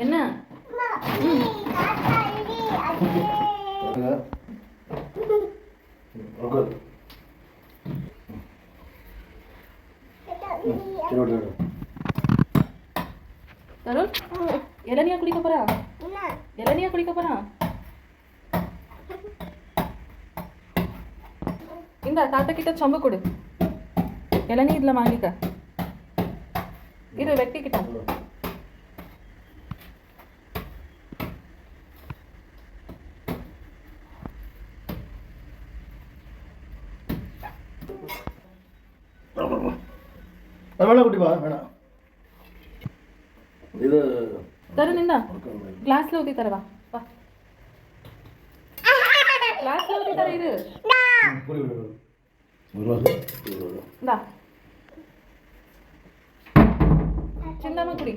என்ன தருண் இளநியா குடிக்க போறா? இளநியா குடிக்க போறா? இந்த தாத்தா கிட்ட சொம்பு கொடு. இளநீ இதில் வாங்கிக்க. இது வெட்டிக்கிட்ட. வேணா குட்டிப்பா வேணாம். இது தருண் இந்த கிளாஸ்ல ஊற்றி தரவா? வா கிளாஸ்ல ஊற்றி தர. இது இந்தா சின்னமா குடி.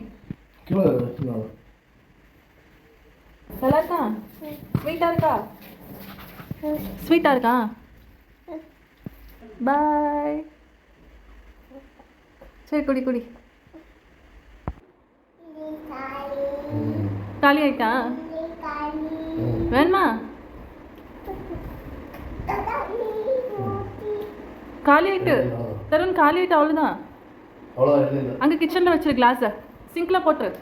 நல்லா இருக்கா? ஸ்வீட்டா இருக்கா? ஸ்வீட்டா இருக்கா? பாய். சரி குடி குடி. காலி ஆயிட்டா? வேணுமா? காலி ஆயிட்டு தருண், காலி ஆயிட்டு. அவ்வளோதான். அங்கே கிச்சனில் வச்சிரு கிளாஸை. சிங்கில் போட்டுரு.